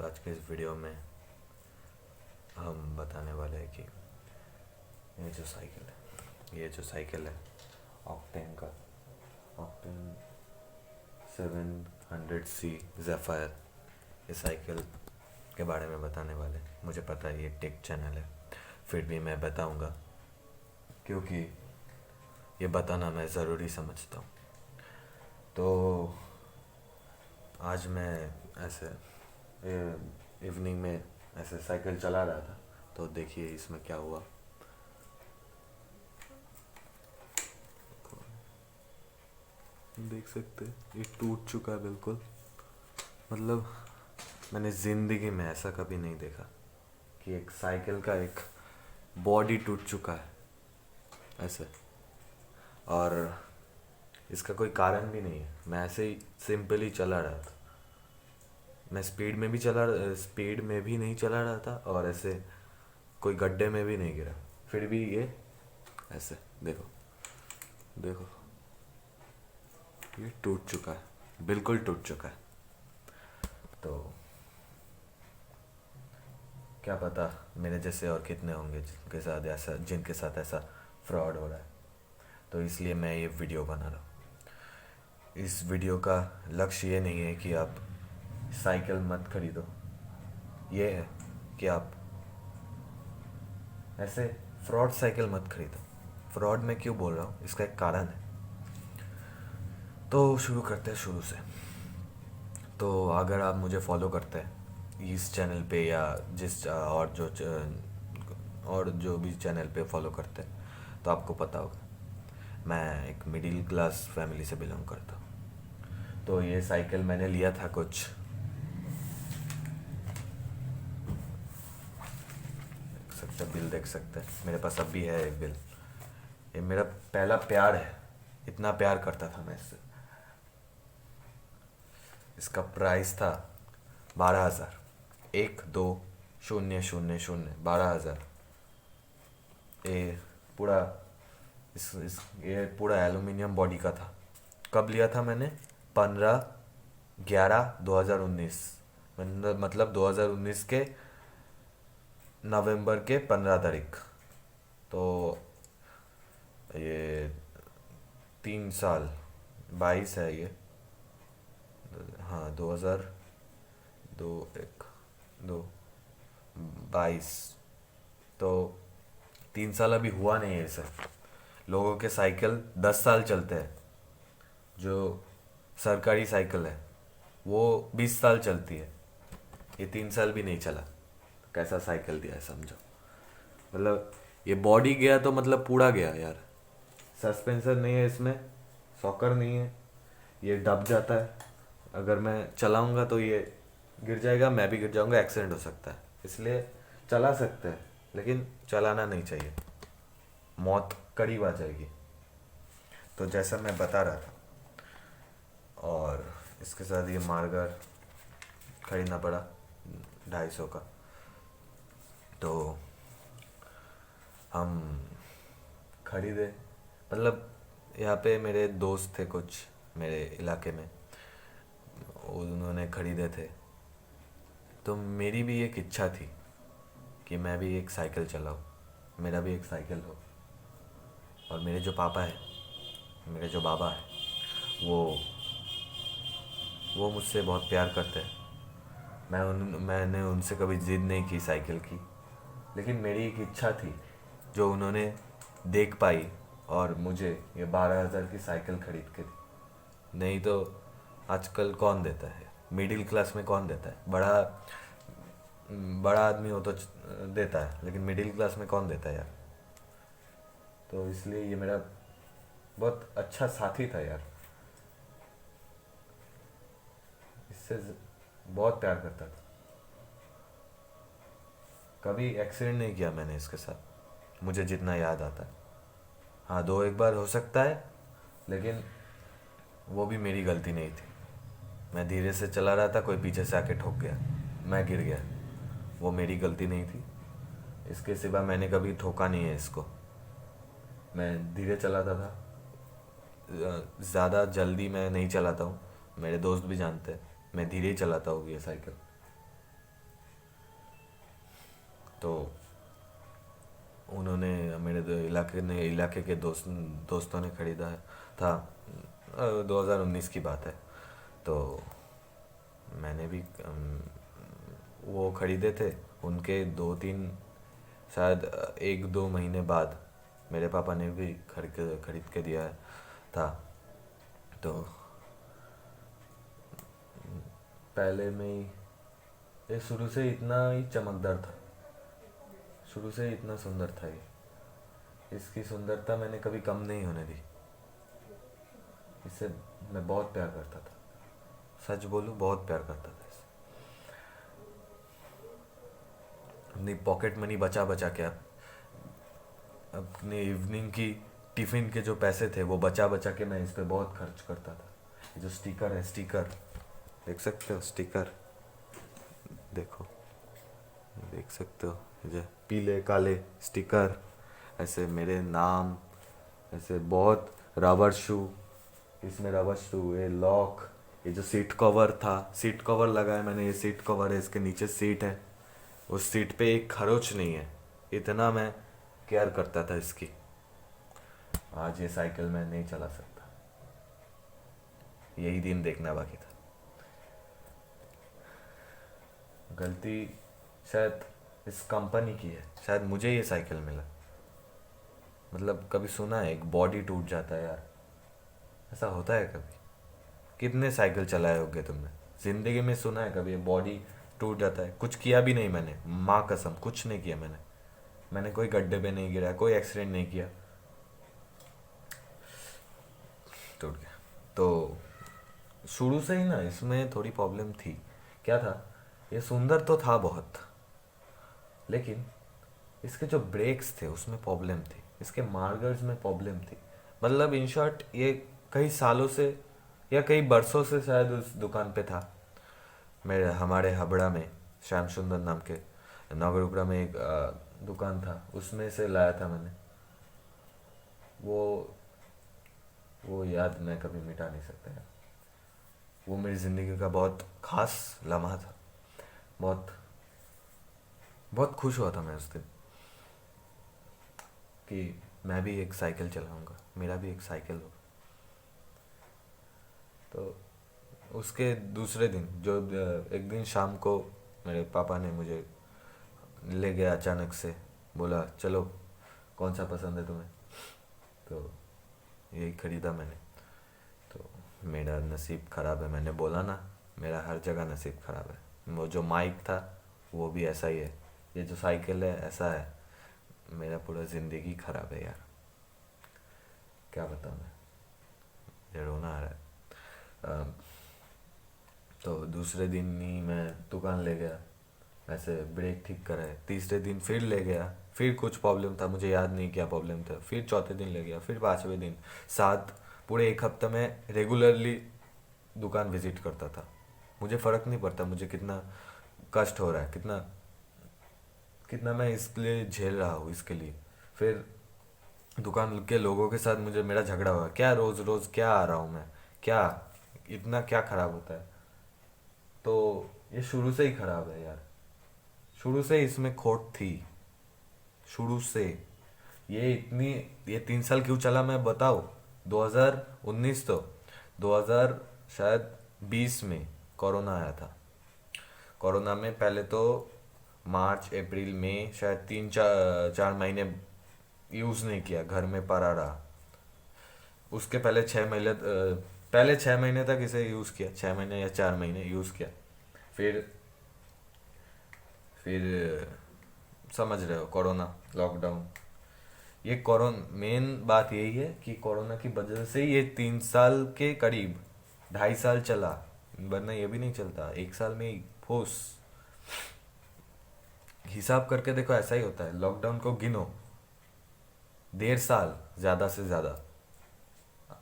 तो आज के इस वीडियो में हम बताने वाले हैं कि ये जो साइकिल है ऑक्टेन का ऑक्टेन 700C ज़ेफायर, इस साइकिल के बारे में बताने वाले हैं। मुझे पता है ये टेक चैनल है, फिर भी मैं बताऊंगा क्योंकि ये बताना मैं ज़रूरी समझता हूँ। तो आज मैं ऐसे इवनिंग में ऐसे साइकिल चला रहा था, तो देखिए इसमें क्या हुआ। देख सकते हैं ये टूट चुका है बिल्कुल। मतलब मैंने ज़िंदगी में ऐसा कभी नहीं देखा कि एक साइकिल का एक बॉडी टूट चुका है ऐसे, और इसका कोई कारण भी नहीं है। मैं ऐसे ही सिंपली चला रहा था। मैं स्पीड में भी नहीं चला रहा था और ऐसे कोई गड्ढे में भी नहीं गिरा, फिर भी ये ऐसे देखो देखो ये टूट चुका है, बिल्कुल टूट चुका है। तो क्या पता मेरे जैसे और कितने होंगे जिनके साथ ऐसा फ्रॉड हो रहा है। तो इसलिए मैं ये वीडियो बना रहा हूँ। इस वीडियो का लक्ष्य ये नहीं है कि आप साइकिल मत खरीदो, ये है कि आप ऐसे फ्रॉड साइकिल मत खरीदो। फ्रॉड में क्यों बोल रहा हूँ, इसका एक कारण है। तो शुरू करते हैं शुरू से। तो अगर आप मुझे फॉलो करते हैं इस चैनल पे या और जो भी चैनल पे फॉलो करते हैं, तो आपको पता होगा मैं एक मिडिल क्लास फैमिली से बिलोंग करता हूँ। तो ये साइकिल मैंने लिया था कुछ, देख सकते बिल, देख सकते हैं मेरे पास अब भी है एक बिल। ये मेरा पहला प्यार है, इतना प्यार करता था मैं इससे। इसका प्राइस था 12,000। 12,000 12,000। ये पूरा ये पूरा एल्यूमिनियम बॉडी का था। कब लिया था मैंने? 15/11/2019, मतलब 2019 के नवंबर के 15 तारीख। तो ये 3 साल 22 है ये। हाँ, 2022। तो 3 साल अभी हुआ नहीं है इसे। लोगों के साइकिल 10 साल चलते हैं। जो सरकारी साइकिल है वो 20 साल चलती है, ये 3 साल भी नहीं चला। कैसा साइकिल दिया है समझो। मतलब ये बॉडी गया तो मतलब पूरा गया यार। सस्पेंसर नहीं है इसमें, सॉकर नहीं है, ये दब जाता है। अगर मैं चलाऊंगा तो ये गिर जाएगा, मैं भी गिर जाऊंगा, एक्सीडेंट हो सकता है। इसलिए चला सकते हैं लेकिन चलाना नहीं चाहिए, मौत करीब आ जाएगी। तो जैसा मैं बता रहा था, और इसके साथ ये मार्गर खरीदना पड़ा 250 का। तो हम खरीदे, मतलब यहाँ पे मेरे दोस्त थे कुछ मेरे इलाके में, उन्होंने खरीदे थे। तो मेरी भी एक इच्छा थी कि मैं भी एक साइकिल चलाऊँ, मेरा भी एक साइकिल हो। और मेरे जो पापा है, मेरे जो बाबा है, वो मुझसे बहुत प्यार करते हैं। मैंने उनसे कभी ज़िद नहीं की साइकिल की, लेकिन मेरी एक इच्छा थी जो उन्होंने देख पाई और मुझे ये 12,000 की साइकिल खरीद के दी। नहीं तो आजकल कौन देता है, मिडिल क्लास में कौन देता है? बड़ा बड़ा आदमी हो तो देता है, लेकिन मिडिल क्लास में कौन देता है यार। तो इसलिए ये मेरा बहुत अच्छा साथी था यार, इससे बहुत प्यार करता था। कभी एक्सीडेंट नहीं किया मैंने इसके साथ, मुझे जितना याद आता है। हाँ, 2 एक बार हो सकता है, लेकिन वो भी मेरी गलती नहीं थी। मैं धीरे से चला रहा था, कोई पीछे से आके ठोक गया, मैं गिर गया, वो मेरी गलती नहीं थी। इसके सिवा मैंने कभी ठोका नहीं है इसको। मैं धीरे चलाता था, ज़्यादा जल्दी मैं नहीं चलाता हूँ। मेरे दोस्त भी जानते हैं मैं धीरे ही चलाता हूँ ये साइकिल। तो उन्होंने मेरे इलाके के दोस्तों ने खरीदा था। 2019 की बात है। तो मैंने भी वो खरीदे थे। उनके 2-3 शायद 1-2 महीने बाद मेरे पापा ने भी खरीद के दिया था। तो पहले में ही ये शुरू से इतना ही चमकदार था, शुरू से ही इतना सुंदर था ये। इसकी सुंदरता मैंने कभी कम नहीं होने दी। इससे मैं बहुत प्यार करता था, सच बोलूं बहुत प्यार करता था इससे। अपनी पॉकेट मनी बचा बचा के अपने इवनिंग की टिफ़िन के जो पैसे थे वो बचा बचा के मैं इस पे बहुत खर्च करता था। ये जो स्टिकर है, स्टिकर देख सकते हो, स्टिकर देखो, देख सकते हो, ये जो पीले काले स्टिकर, ऐसे मेरे नाम, ऐसे बहुत रबर शू, इसमें रबर शू, ये लॉक, ये जो सीट कवर था, सीट कवर लगा है मैंने, ये सीट कवर है, इसके नीचे सीट है, उस सीट पे एक खरोच नहीं है। इतना मैं केयर करता था इसकी। आज ये साइकिल मैं नहीं चला सकता, यही दिन देखना बाकी था। गलती शायद इस कंपनी की है, शायद मुझे ये साइकिल मिला। मतलब कभी सुना है एक बॉडी टूट जाता है यार, ऐसा होता है कभी? कितने साइकिल चलाए होगे तुमने जिंदगी में? सुना है कभी बॉडी टूट जाता है? कुछ किया भी नहीं मैंने, माँ कसम कुछ नहीं किया मैंने कोई गड्ढे पे नहीं गिरा, कोई एक्सीडेंट नहीं किया, टूट गया। तो शुरू से ही ना इसमें थोड़ी प्रॉब्लम थी। क्या था, ये सुंदर तो था बहुत, लेकिन इसके जो ब्रेक्स थे उसमें प्रॉब्लम थी, इसके मार्गर्स में प्रॉब्लम थी। मतलब इन शॉर्ट ये कई सालों से या कई बरसों से शायद उस दुकान पे था। मेरे हमारे हबड़ा में श्याम सुंदर नाम के नवरुपरा में एक दुकान था, उसमें से लाया था मैंने। वो वो याद मैं कभी मिटा नहीं सकता यार। वो मेरी ज़िंदगी का बहुत खास लम्हा था। बहुत बहुत खुश हुआ था मैं उस दिन कि मैं भी एक साइकिल चलाऊंगा, मेरा भी एक साइकिल होगा। तो उसके दूसरे दिन जो एक दिन शाम को मेरे पापा ने मुझे ले गया अचानक से, बोला चलो कौन सा पसंद है तुम्हें, तो यही खरीदा मैंने। तो मेरा नसीब ख़राब है, मैंने बोला ना, मेरा हर जगह नसीब ख़राब है। वो जो माइक था वो भी ऐसा ही है, ये जो साइकिल है ऐसा है, मेरा पूरा ज़िंदगी ख़राब है यार। क्या बताऊँ मैं, ये रोना आ रहा है। तो दूसरे दिन ही मैं दुकान ले गया, ऐसे ब्रेक ठीक कराए। तीसरे दिन फिर ले गया, फिर कुछ प्रॉब्लम था, मुझे याद नहीं क्या प्रॉब्लम था। फिर चौथे दिन ले गया, फिर पाँचवें दिन, सात, पूरे एक हफ्ते में रेगुलरली दुकान विजिट करता था। मुझे फ़र्क नहीं पड़ता मुझे कितना कष्ट हो रहा है, कितना कितना मैं इसके लिए झेल रहा हूँ इसके लिए। फिर दुकान के लोगों के साथ मुझे मेरा झगड़ा हुआ, क्या रोज़ रोज़ क्या आ रहा हूँ मैं, क्या इतना क्या ख़राब होता है। तो ये शुरू से ही ख़राब है यार, शुरू से इसमें खोट थी, शुरू से। ये इतनी ये 3 साल क्यों चला मैं बताओ। 2019 तो 2000 शायद 20 में कोरोना आया था। कोरोना में पहले तो मार्च अप्रैल में शायद 3-4 महीने यूज़ नहीं किया, घर में पड़ा रहा। उसके पहले 6 महीने, पहले 6 महीने तक इसे यूज़ किया, 6 महीने या 4 महीने यूज़ किया। फिर समझ रहे हो, कोरोना, लॉकडाउन। ये कोरोना, मेन बात यही है कि कोरोना की वजह से ये 3 साल के करीब, 2.5 साल चला, वरना ये भी नहीं चलता 1 साल में ही फूस। हिसाब करके देखो ऐसा ही होता है, लॉकडाउन को गिनो, 1.5 साल ज़्यादा से ज़्यादा,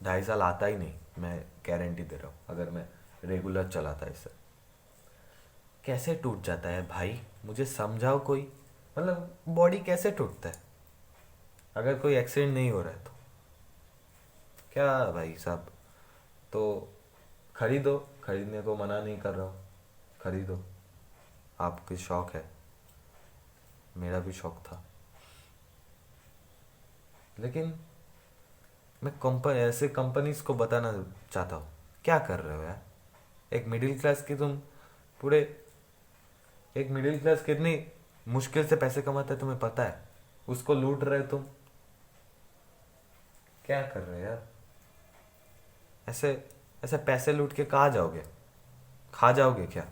2.5 साल आता ही नहीं, मैं गारंटी दे रहा हूँ, अगर मैं रेगुलर चलाता इसे। कैसे टूट जाता है भाई, मुझे समझाओ कोई। मतलब बॉडी कैसे टूटता है अगर कोई एक्सीडेंट नहीं हो रहा है तो? क्या भाई साहब। तो खरीदो, खरीदने को मना नहीं कर रहा हूँ, खरीदो, आपकी शौक है। मेरा भी शौक था, लेकिन मैं ऐसे कंपनीज को बताना चाहता हूँ, क्या कर रहे हो यार। एक मिडिल क्लास की तुम पूरे एक मिडिल क्लास कितनी मुश्किल से पैसे कमाता है तुम्हें पता है, उसको लूट रहे हो तुम। क्या कर रहे हो यार। ऐसे ऐसे पैसे लूट के कहाँ जाओगे, खा जाओगे क्या,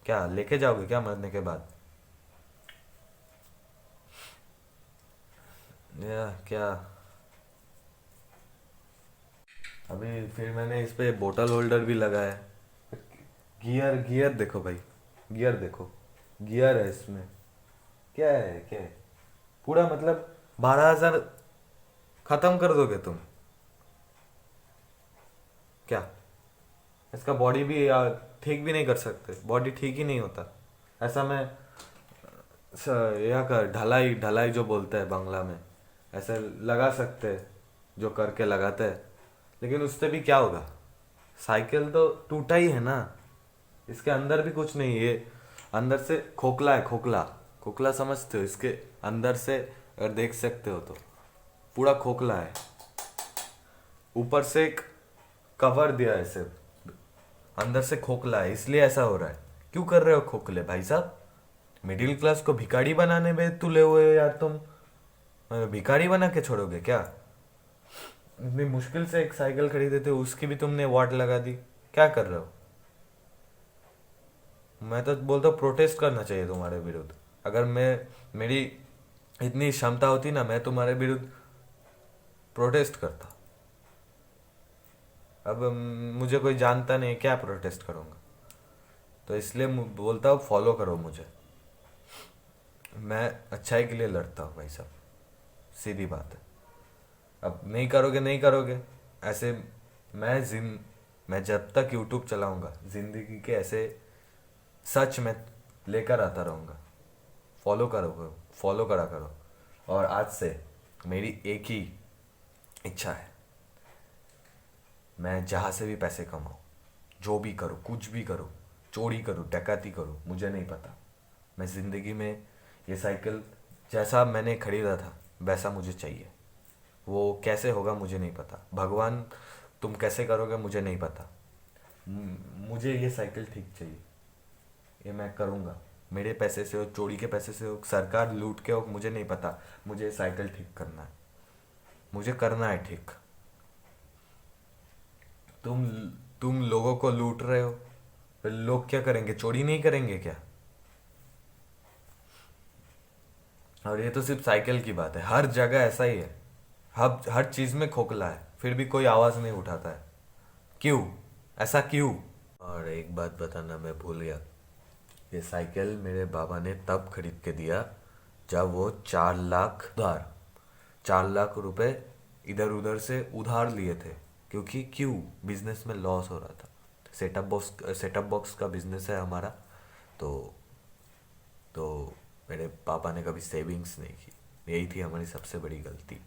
क्या लेके जाओगे क्या मरने के बाद, या क्या। अभी फिर मैंने इस पे बोतल होल्डर भी लगाया है। गियर गियर देखो भाई, गियर देखो, गियर है इसमें। क्या है पूरा मतलब 12,000 खत्म कर दोगे तुम क्या। इसका बॉडी भी यार ठीक भी नहीं कर सकते, बॉडी ठीक ही नहीं होता। ऐसा मैं यह कर ढलाई ढलाई जो बोलते हैं बांग्ला में, ऐसे लगा सकते हैं, जो करके लगाते हैं, लेकिन उससे भी क्या होगा। साइकिल तो टूटा ही है ना, इसके अंदर भी कुछ नहीं है। ये अंदर से खोखला है, खोखला खोखला समझते हो इसके अंदर से, अगर देख सकते हो तो पूरा खोखला है। ऊपर से एक कवर दिया है सिर्फ, अंदर से खोखला है, इसलिए ऐसा हो रहा है। क्यों कर रहे हो खोखले भाई साहब। मिडिल क्लास को भिखारी बनाने में तुले हुए हो यार तुम। भिखारी बना के छोड़ोगे क्या। इतनी मुश्किल से एक साइकिल खरीदे थे, उसकी भी तुमने वाट लगा दी। क्या कर रहे हो। मैं तो बोलता हूँ प्रोटेस्ट करना चाहिए तुम्हारे विरुद्ध। अगर मैं मेरी इतनी क्षमता होती ना, मैं तुम्हारे विरुद्ध प्रोटेस्ट करता। अब मुझे कोई जानता नहीं, क्या प्रोटेस्ट करूँगा। तो इसलिए बोलता हूँ फॉलो करो मुझे, मैं अच्छाई के लिए लड़ता हूँ भाई साहब, सीधी बात है। अब नहीं करोगे नहीं करोगे ऐसे। मैं जिन मैं जब तक यूट्यूब चलाऊंगा जिंदगी के ऐसे सच में लेकर आता रहूंगा। फॉलो करा करो। और आज से मेरी एक ही इच्छा है, मैं जहाँ से भी पैसे कमाऊँ, जो भी करूँ, कुछ भी करूँ, चोरी करूँ डकैती करूँ, मुझे नहीं पता, मैं ज़िंदगी में ये साइकिल जैसा मैंने खरीदा था वैसा मुझे चाहिए। वो कैसे होगा मुझे नहीं पता, भगवान तुम कैसे करोगे मुझे नहीं पता। मुझे ये साइकिल ठीक चाहिए, ये मैं करूँगा। मेरे पैसे से हो, चोरी के पैसे से हो, सरकार लूट के हो, मुझे नहीं पता, मुझे ये साइकिल ठीक करना है, मुझे करना है ठीक। तुम तुम लोगों को लूट रहे हो, फिर लोग क्या करेंगे, चोरी नहीं करेंगे क्या। और ये तो सिर्फ साइकिल की बात है, हर जगह ऐसा ही है। हर चीज में खोखला है, फिर भी कोई आवाज नहीं उठाता है। क्यों, ऐसा क्यों। और एक बात बताना मैं भूल गया, ये साइकिल मेरे बाबा ने तब खरीद के दिया जब वो 4 लाख उधार, 4 लाख रुपए इधर उधर से उधार लिए थे। क्योंकि क्यों, बिजनेस में लॉस हो रहा था। सेटअप बॉक्स का बिजनेस है हमारा। तो तो मेरे पापा ने कभी सेविंग्स नहीं की, यही थी हमारी सबसे बड़ी गलती।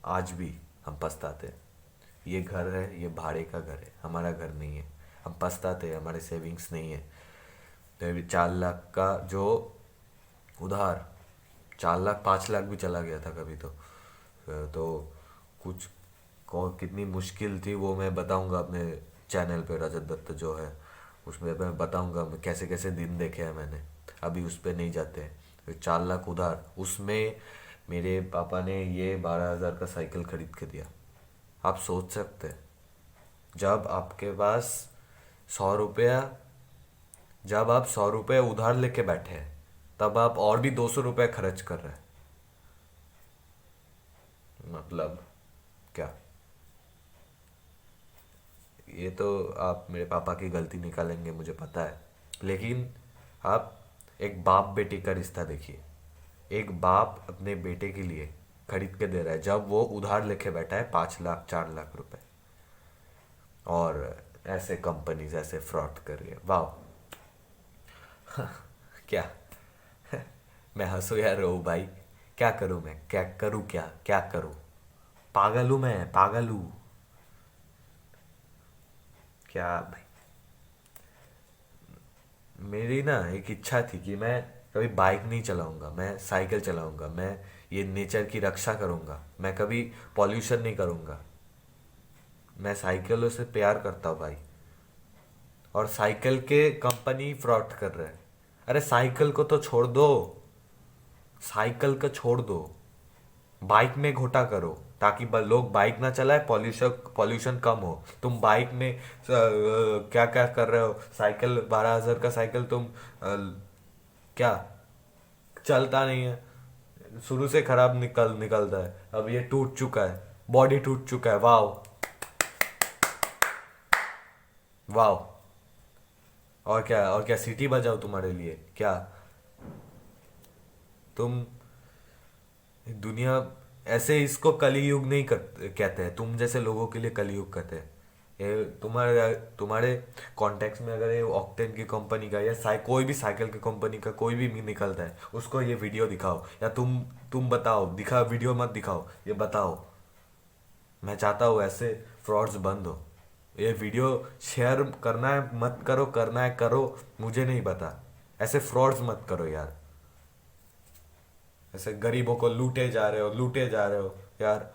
आज भी हम पछताते हैं। ये घर है, ये भाड़े का घर है, हमारा घर नहीं है। हम पछताते हैं, हमारे सेविंग्स नहीं है। तो ये 4 लाख का जो उधार, 4 लाख 5 लाख भी चला गया था कभी तो कुछ कितनी मुश्किल थी वो मैं बताऊंगा अपने चैनल पे, रजत दत्त जो है उसमें मैं बताऊंगा मैं कैसे कैसे दिन देखे हैं मैंने। अभी उस पर नहीं जाते हैं। फिर 4 लाख उधार, उसमें मेरे पापा ने ये 12,000 का साइकिल खरीद के दिया। आप सोच सकते हैं, जब आपके पास 100 रुपया, जब आप 100 रुपये उधार लेके बैठे हैं, तब आप और भी 200 रुपये खर्च कर रहे हैं। मतलब क्या। ये तो आप मेरे पापा की गलती निकालेंगे मुझे पता है, लेकिन आप एक बाप बेटे का रिश्ता देखिए। एक बाप अपने बेटे के लिए खरीद के दे रहा है, जब वो उधार लेके बैठा है 5 लाख 4 लाख रुपए। और ऐसे कंपनीज ऐसे फ्रॉड कर रही है, वाह। क्या, मैं हंसू या रो भाई, क्या करूं मैं, क्या करूं, क्या क्या करूं। पागल हूं मैं, पागल हूं। क्या भाई, मेरी ना एक इच्छा थी कि मैं कभी बाइक नहीं चलाऊंगा, मैं साइकिल चलाऊंगा, मैं ये नेचर की रक्षा करूंगा, मैं कभी पॉल्यूशन नहीं करूंगा। मैं साइकिलों से प्यार करता हूँ भाई। और साइकिल के कंपनी फ्रॉड कर रहे हैं। अरे साइकिल को तो छोड़ दो, साइकिल को छोड़ दो, बाइक में घोटा करो, ताकि लोग बाइक ना चलाए, पॉल्यूशन पॉल्यूशन कम हो। तुम बाइक में क्या क्या कर रहे हो, साइकिल 12,000 का साइकिल तुम क्या चलता नहीं है, शुरू से खराब निकलता है, अब ये टूट चुका है, बॉडी टूट चुका है। वाह, वाह। और क्या सीटी बजाओ तुम्हारे लिए क्या? तुम दुनिया ऐसे इसको कलयुग नहीं कहते हैं, तुम जैसे लोगों के लिए कलयुग कहते हैं। ये तुम्हारे तुम्हारे कॉन्टेक्स्ट में अगर ये ऑक्टेन की कंपनी का या कोई भी साइकिल की कंपनी का कोई भी निकलता है, उसको ये वीडियो दिखाओ, या तुम बताओ, दिखा वीडियो मत दिखाओ, ये बताओ। मैं चाहता हूँ ऐसे फ्रॉड्स बंद हो। ये वीडियो शेयर करना है मत करो, करना है करो, मुझे नहीं पता। ऐसे फ्रॉड्स मत करो यार, ऐसे गरीबों को लूटे जा रहे हो, लूटे जा रहे हो यार।